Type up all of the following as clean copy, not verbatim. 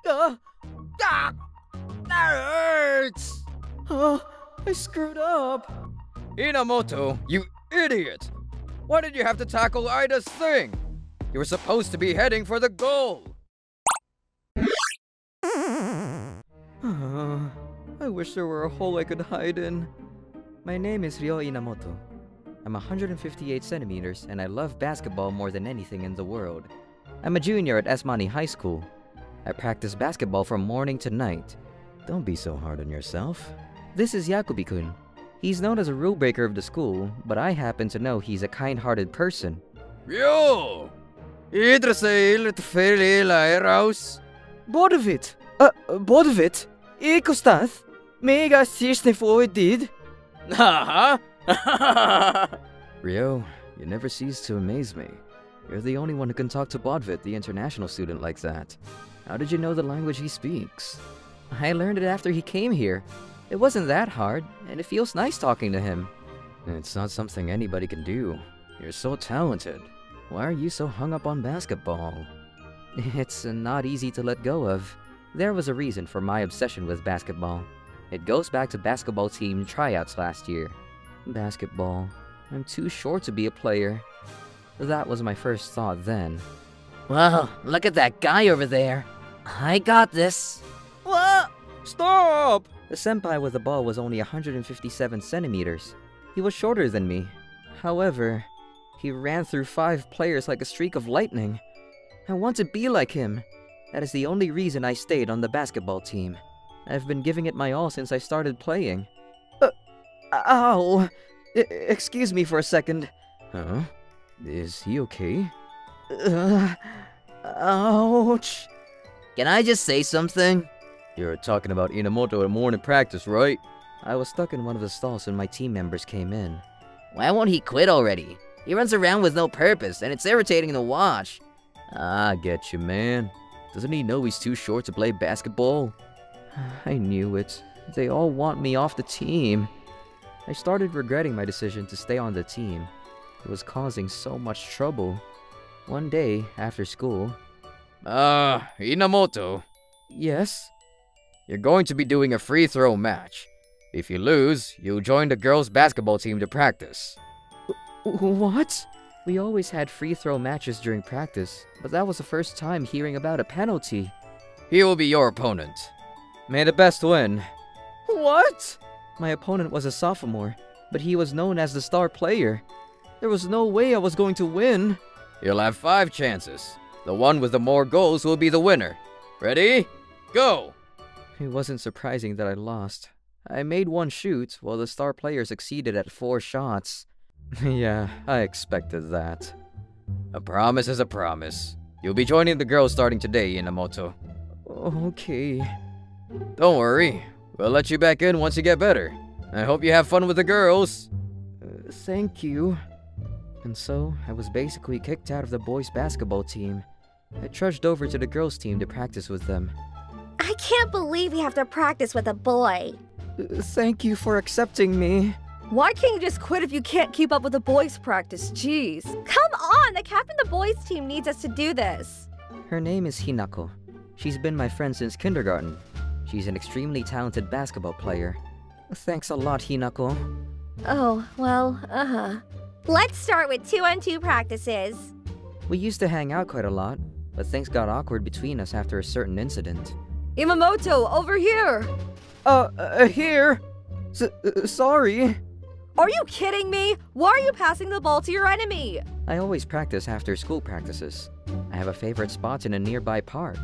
Ah! Ah! That hurts! I screwed up. Inamoto, you idiot! Why did you have to tackle Ida's thing? You were supposed to be heading for the goal! I wish there were a hole I could hide in. My name is Ryo Inamoto. I'm 158 centimeters and I love basketball more than anything in the world. I'm a junior at Esmani High School. I practice basketball from morning to night. Don't be so hard on yourself. This is Yakubi-kun. He's known as a rule breaker of the school, but I happen to know he's a kind-hearted person. Ryo! Idrasail tfeila eraus? Bodovit! Bodovit? Ikostat? Mega sishne did? Haha! Ryo, you never cease to amaze me. You're the only one who can talk to Bodvit, the international student, like that. How did you know the language he speaks? I learned it after he came here. It wasn't that hard, and it feels nice talking to him. It's not something anybody can do. You're so talented. Why are you so hung up on basketball? It's not easy to let go of. There was a reason for my obsession with basketball. It goes back to basketball team tryouts last year. Basketball. I'm too short to be a player. That was my first thought then. Whoa, look at that guy over there. I got this. What? Stop! The senpai with the ball was only 157 centimeters. He was shorter than me. However, he ran through 5 players like a streak of lightning. I want to be like him. That is the only reason I stayed on the basketball team. I've been giving it my all since I started playing. Ow! Excuse me for a second. Huh? Is he okay? Ouch! Can I just say something? You're talking about Inamoto at morning practice, right? I was stuck in one of the stalls when my team members came in. Why won't he quit already? He runs around with no purpose, and it's irritating to watch. I get you, man. Doesn't he know he's too short to play basketball? I knew it. They all want me off the team. I started regretting my decision to stay on the team. It was causing so much trouble. One day, after school... Inamoto. Yes? You're going to be doing a free throw match. If you lose, you'll join the girls' basketball team to practice. What? We always had free throw matches during practice, but that was the first time hearing about a penalty. He will be your opponent. May the best win. What? My opponent was a sophomore, but he was known as the star player. There was no way I was going to win. You'll have 5 chances. The one with the more goals will be the winner. Ready? Go! It wasn't surprising that I lost. I made 1 shoot, while the star player succeeded at 4 shots. Yeah, I expected that. A promise is a promise. You'll be joining the girls starting today, Inamoto. Okay. Don't worry. We'll let you back in once you get better. I hope you have fun with the girls. Thank you. And so, I was basically kicked out of the boys' basketball team. I trudged over to the girls' team to practice with them. I can't believe you have to practice with a boy. Thank you for accepting me. Why can't you just quit if you can't keep up with the boys' practice? Jeez. Come on, the captain of the boys' team needs us to do this. Her name is Hinako. She's been my friend since kindergarten. She's an extremely talented basketball player. Thanks a lot, Hinako. Oh, well, Let's start with 2-on-2 practices. We used to hang out quite a lot, but things got awkward between us after a certain incident. Imamoto, over here! Here? Sorry. Are you kidding me? Why are you passing the ball to your enemy? I always practice after school practices. I have a favorite spot in a nearby park.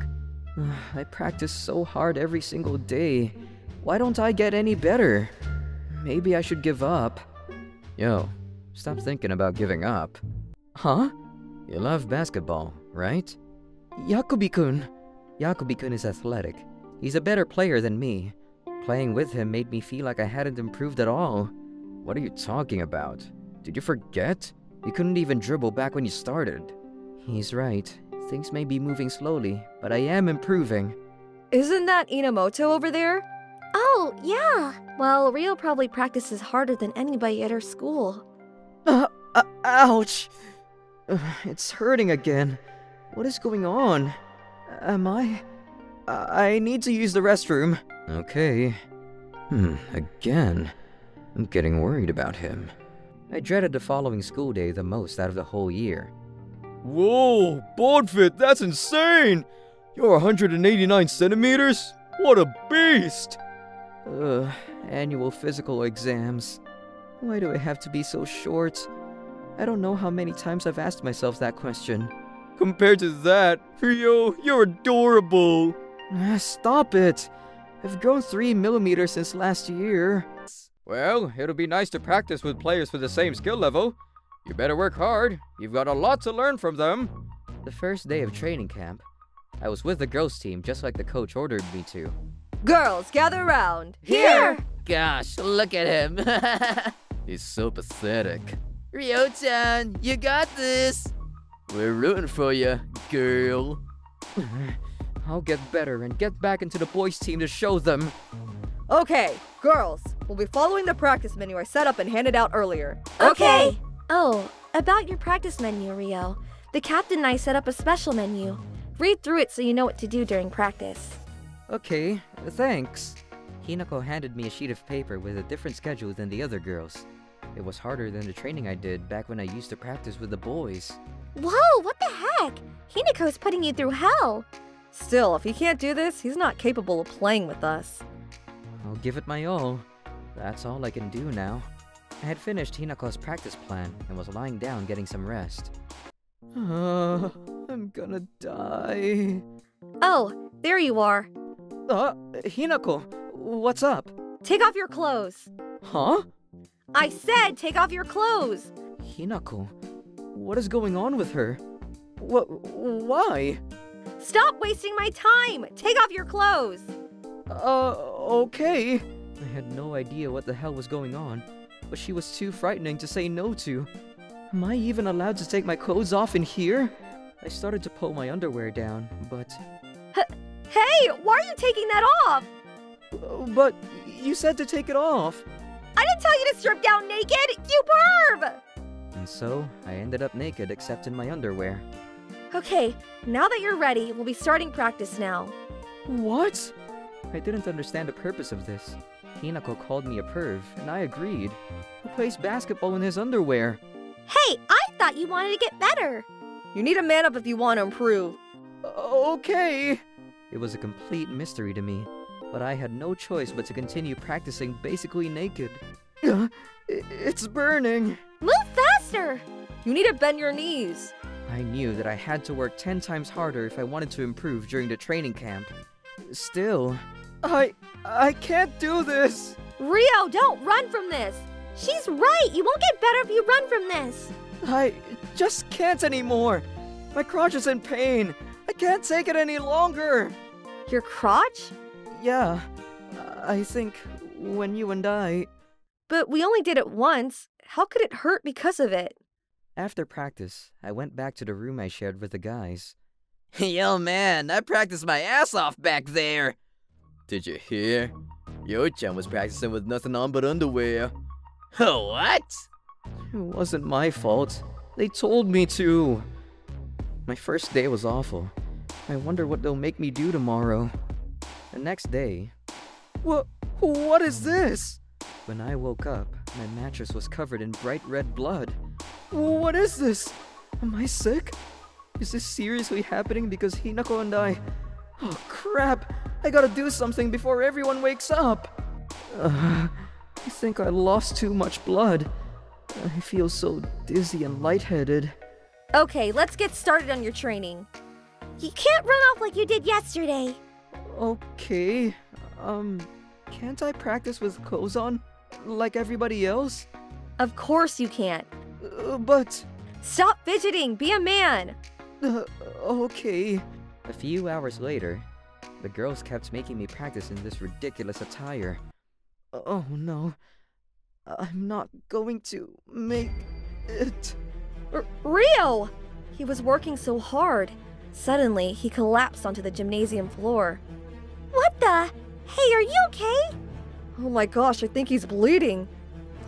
I practice so hard every single day. Why don't I get any better? Maybe I should give up. Yo, stop thinking about giving up. Huh? You love basketball, right? Yakubi-kun. Yakubi-kun is athletic. He's a better player than me. Playing with him made me feel like I hadn't improved at all. What are you talking about? Did you forget? You couldn't even dribble back when you started. He's right. Things may be moving slowly, but I am improving. Isn't that Inamoto over there? Oh, yeah. Well, Rio probably practices harder than anybody at her school. Ouch! It's hurting again. What is going on? Am I I need to use the restroom. Okay. Again. I'm getting worried about him. I dreaded the following school day the most out of the whole year. Whoa, Bodfit, that's insane! You're 189 centimeters? What a beast! Annual physical exams. Why do I have to be so short? I don't know how many times I've asked myself that question. Compared to that, Rio, you're adorable! Stop it! I've grown 3 millimeters since last year. Well, it'll be nice to practice with players with the same skill level. You better work hard. You've got a lot to learn from them. The first day of training camp, I was with the girls' team just like the coach ordered me to. Girls, gather around. Here! Gosh, look at him. He's so pathetic. Ryo-chan, you got this. We're rooting for you, girl. I'll get better and get back into the boys' team to show them. Okay, girls, we'll be following the practice menu I set up and handed out earlier. Okay! Oh, about your practice menu, Rio. The captain and I set up a special menu. Read through it so you know what to do during practice. Okay, thanks. Hinako handed me a sheet of paper with a different schedule than the other girls. It was harder than the training I did back when I used to practice with the boys. Whoa, what the heck? Hinako's putting you through hell. Still, if he can't do this, he's not capable of playing with us. I'll give it my all. That's all I can do now. I had finished Hinako's practice plan and was lying down getting some rest. I'm gonna die. Oh, there you are. Hinako, what's up? Take off your clothes. Huh? I said take off your clothes. Hinako, what is going on with her? Why? Stop wasting my time. Take off your clothes. Okay. I had no idea what the hell was going on, but she was too frightening to say no to. Am I even allowed to take my clothes off in here? I started to pull my underwear down, but... Hey, why are you taking that off? But you said to take it off. I didn't tell you to strip down naked, you perv! And so, I ended up naked except in my underwear. Okay, now that you're ready, we'll be starting practice now. What? I didn't understand the purpose of this. Hinako called me a perv, and I agreed. Who plays basketball in his underwear? Hey, I thought you wanted to get better. You need to man up if you want to improve. Okay. It was a complete mystery to me, but I had no choice but to continue practicing basically naked. It's burning. Move faster! You need to bend your knees. I knew that I had to work 10 times harder if I wanted to improve during the training camp. Still, I can't do this! Rio, don't run from this! She's right! You won't get better if you run from this! I just can't anymore! My crotch is in pain! I can't take it any longer! Your crotch? Yeah, I think when you and I... But we only did it once. How could it hurt because of it? After practice, I went back to the room I shared with the guys. Yo, man, I practiced my ass off back there. Did you hear? Yo-chan was practicing with nothing on but underwear. Oh, what? It wasn't my fault. They told me to. My first day was awful. I wonder what they'll make me do tomorrow. The next day... What is this? When I woke up, my mattress was covered in bright red blood. What is this? Am I sick? Is this seriously happening because Hinako and I... Oh crap! I gotta do something before everyone wakes up! I think I lost too much blood. I feel so dizzy and lightheaded. Okay, let's get started on your training. You can't run off like you did yesterday. Okay, can't I practice with clothes on? Like everybody else? Of course you can't. But... Stop fidgeting! Be a man! Okay. A few hours later, the girls kept making me practice in this ridiculous attire. Oh no. I'm not going to make it. Rio! He was working so hard. Suddenly, he collapsed onto the gymnasium floor. What the? Hey, are you okay? Oh my gosh, I think he's bleeding.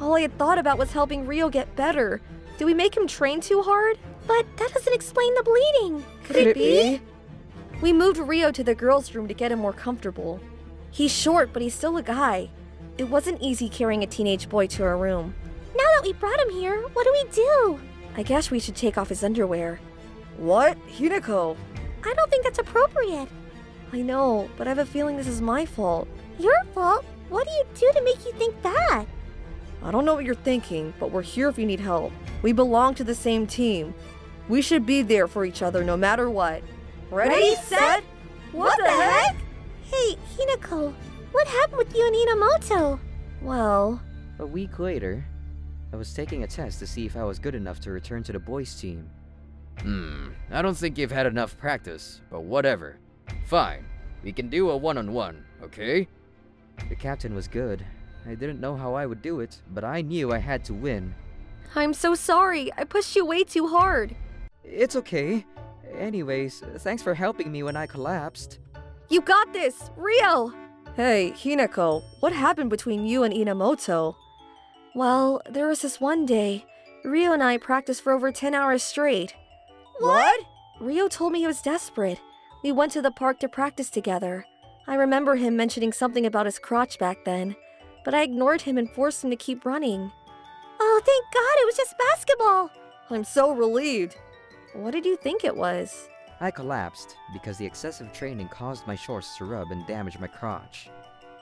All I had thought about was helping Rio get better. Did we make him train too hard? But that doesn't explain the bleeding. Could it be? We moved Rio to the girls' room to get him more comfortable. He's short, but he's still a guy. It wasn't easy carrying a teenage boy to our room. Now that we brought him here, what do we do? I guess we should take off his underwear. What? Hinako? I don't think that's appropriate. I know, but I have a feeling this is my fault. Your fault? What do you do to make you think that? I don't know what you're thinking, but we're here if you need help. We belong to the same team. We should be there for each other no matter what. Ready, set, what the heck? Hey, Hinako, what happened with you and Inamoto? Well, A week later, I was taking a test to see if I was good enough to return to the boys' team. I don't think you've had enough practice, but whatever. Fine, we can do a one-on-one, okay? The captain was good. I didn't know how I would do it, but I knew I had to win. I'm so sorry. I pushed you way too hard. It's okay. Anyways, thanks for helping me when I collapsed. You got this, Rio! Hey, Hinako, what happened between you and Inamoto? Well, there was this one day. Rio and I practiced for over 10 hours straight. What? Rio told me he was desperate. We went to the park to practice together. I remember him mentioning something about his crotch back then, but I ignored him and forced him to keep running. Oh, thank God, it was just basketball. I'm so relieved. What did you think it was? I collapsed because the excessive training caused my shorts to rub and damage my crotch.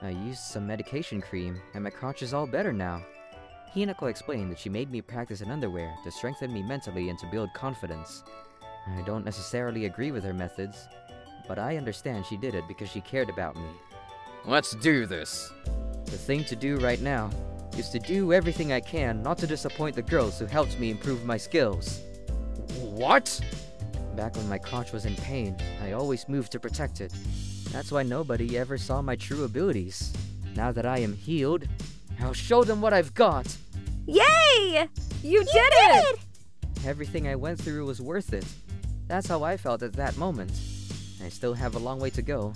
I used some medication cream, and my crotch is all better now. Hinako explained that she made me practice in underwear to strengthen me mentally and to build confidence. I don't necessarily agree with her methods, but I understand she did it because she cared about me. Let's do this! The thing to do right now is to do everything I can not to disappoint the girls who helped me improve my skills. What? Back when my crotch was in pain, I always moved to protect it. That's why nobody ever saw my true abilities. Now that I am healed, I'll show them what I've got! Yay! You did it! Everything I went through was worth it. That's how I felt at that moment. I still have a long way to go,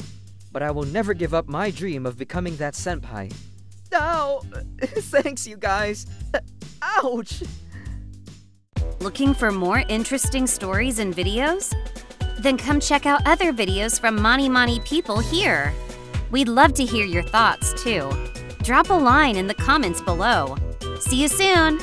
but I will never give up my dream of becoming that senpai. Ow! Thanks, you guys. Ouch! Looking for more interesting stories and videos? Then come check out other videos from Mani Mani people here. We'd love to hear your thoughts, too. Drop a line in the comments below. See you soon!